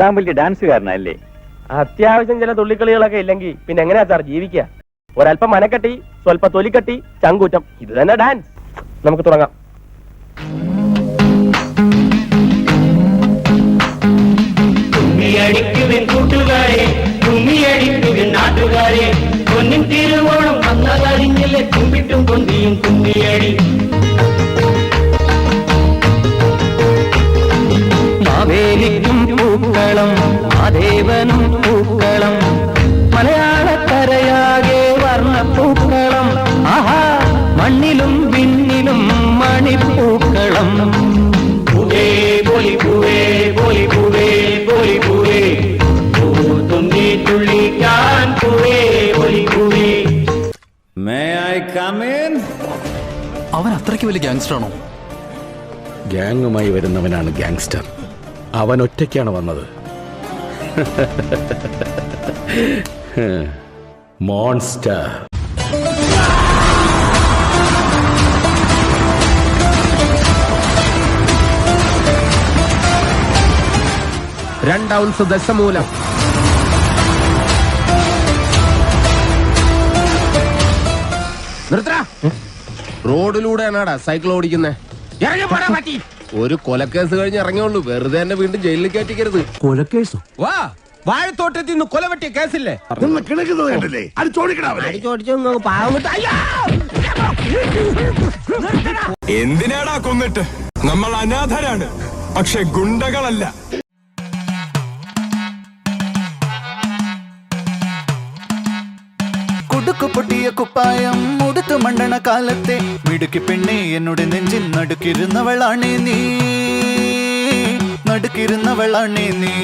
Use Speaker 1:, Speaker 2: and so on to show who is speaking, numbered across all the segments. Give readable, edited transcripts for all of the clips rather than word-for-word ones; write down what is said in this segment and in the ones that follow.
Speaker 1: താൻ വലിയ ഡാൻസുകാരനല്ലേ?
Speaker 2: അത്യാവശ്യം ചില തുള്ളിക്കളികളൊക്കെ ഇല്ലെങ്കിൽ പിന്നെ എങ്ങനെയാ സാർ ജീവിക്കുക? ഒരല്പം മനക്കെട്ടി, സ്വല്പ തൊലിക്കട്ടി, ചങ്കൂറ്റം, ഇത് തന്നെ ഡാൻസ്. നമുക്ക് തുടങ്ങാം.
Speaker 3: കൂട്ടുകാരെ, നാട്ടുകാരെ, പൊന്നിൻ തിരുവോണം വന്നതറിഞ്ഞില്ലേ, കുമ്പിട്ടും കൊന്തിയും കുമ്മിയടി.
Speaker 4: മാവേലിക്കും പൂക്കളം, മാദേവനും പൂക്കളം, മലയാളക്കരയാകെ വർണ്ണപ്പൂക്കളം. ആഹാ, മണ്ണിലും വിണ്ണിലും മണിപ്പൂക്കളം.
Speaker 3: പൂവേ പോലി പൂവേ പോലി പൂവേ പോലി പൂവേ, പൂത്തുമ്പി തുള്ളിക്കാൻ പൂവേ പോലി പൂവേ.
Speaker 5: May I come in?
Speaker 6: അവൻ അത്രയ്ക്ക് വലിയ ഗാങ്സ്റ്റർ ആണോ?
Speaker 7: ഗ്യാങ്ങുമായി വരുന്നവനാണ് ഗാങ്സ്റ്റർ. അവൻ ഒറ്റയ്ക്കാണ് വന്നത്. മോൺസ്റ്റർ.
Speaker 2: രണ്ടൗൺസ് ദശമൂലം. നിർത്തടാ. റോഡിലൂടെയാണാടാ സൈക്കിൾ ഓടിക്കുന്നേ. ഒരു കൊലക്കേസ് കഴിഞ്ഞ് ഇറങ്ങിയുള്ളൂ, വെറുതെ എന്നെ വീണ്ടും ജയിലിൽ കയറ്റിക്കരുത്.
Speaker 6: കൊലക്കേസോ?
Speaker 2: വാ, വാഴത്തോട്ടത്തിൽ നിന്ന് കൊല വെട്ടിയ കേസില്ലേ?
Speaker 8: എന്തിനാടാ കൊന്നിട്ട്? നമ്മൾ അനാഥരാണ്, പക്ഷെ ഗുണ്ടകളല്ല.
Speaker 6: കുടുക്കു പൊട്ടിയ കുപ്പായം ഉടുത്തു മണ്ടണ കാലത്തെ മിടുക്കി പെണ്ണെ, എന്നോട് നെഞ്ചിൽ നടുക്കിരുന്നവളാണേ നീ, നടുക്കിരുന്നവളാണേ നീ.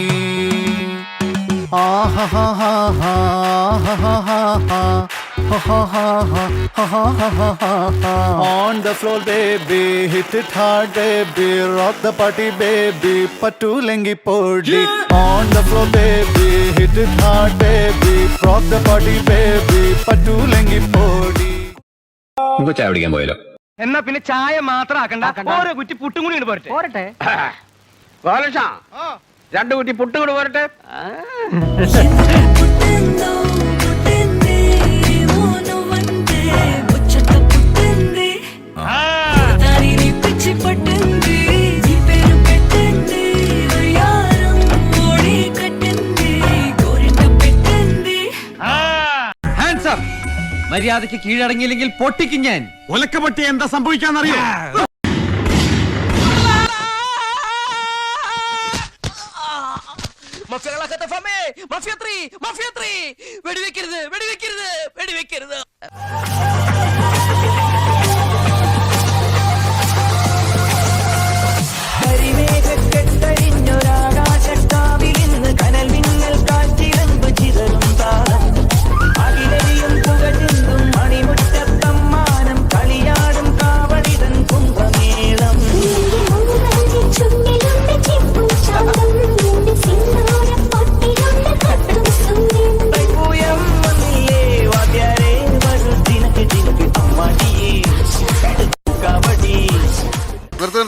Speaker 6: On the floor baby, hit it hard baby, rock the party baby, patulengi podi. On the floor baby, hit it hard baby, rock the party baby, patulengi podi.
Speaker 7: നമുക്ക് ചായ കുടിക്കാൻ പോയല്ലോ.
Speaker 2: എന്നാ പിന്നെ ചായ മാത്രം ആക്കണ്ട, ഓരോ കുറ്റി പുട്ടും കൂടി പോരട്ടെ. രണ്ടു കുറ്റി പുട്ടും കൂടി പോരട്ടെ.
Speaker 4: മര്യാദയ്ക്ക് കീഴടങ്ങിയില്ലെങ്കിൽ പൊട്ടിക്കും ഞാൻ.
Speaker 8: ഒലക്കപ്പൊട്ടി എന്താ സംഭവിക്കാന്നറിയോ?
Speaker 4: വെടിവെക്കരുത്, വെടിവെക്കരുത്, വെടിവെക്കരുത്.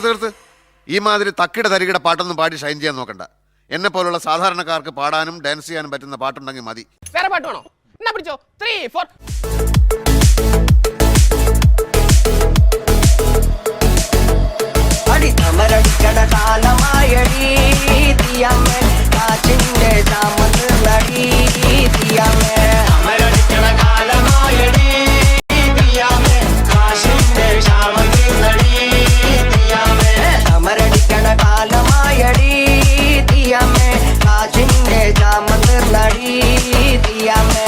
Speaker 9: നിർത്ത്. ഈ മാതിരി തക്കിട തരികിട പാട്ടൊന്നും പാടി ഷൈൻ ചെയ്യാൻ നോക്കണ്ട. എന്നെ പോലുള്ള സാധാരണക്കാർക്ക് പാടാനും ഡാൻസ് ചെയ്യാനും പറ്റുന്ന പാട്ടുണ്ടെങ്കിൽ മതി.
Speaker 2: വേറെ പാട്ട് വേണോ? എന്നാ പിടിച്ചോ. 3, 4.
Speaker 4: അടിത്തമരടിക്കട കാലമായടി തീയമ്മേ, കാച്ചിന്റെ ചാമന്ന് നടി തീയമ്മേ. അമരടിക്കട കാലമായടി തീയമ്മേ, കാച്ചിന്റെ ചാമന്ന് നടി തീയമ്മേ. അമരടിക്കട കാലമായടി തീയമ്മേ, കാച്ചിന്റെ ചാമന്ന് നടി തീയമ്മേ.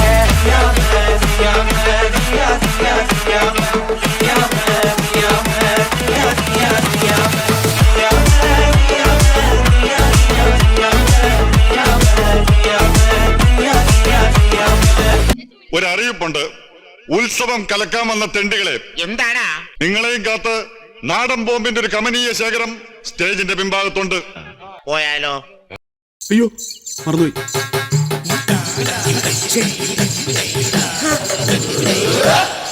Speaker 8: ഒരറിയിപ്പുണ്ട്. ഉത്സവം കലക്കാൻ വന്ന തെണ്ടികളെ,
Speaker 2: എന്താടാ?
Speaker 8: നിങ്ങളെയും കാത്ത് നാടൻ ബോംബിന്റെ ഒരു കമനീയ ശേഖരം സ്റ്റേജിന്റെ പിൻഭാഗത്തുണ്ട്.
Speaker 2: പോയാലോ?
Speaker 7: അയ്യോ, മറന്നുപോയി.
Speaker 4: Yeah.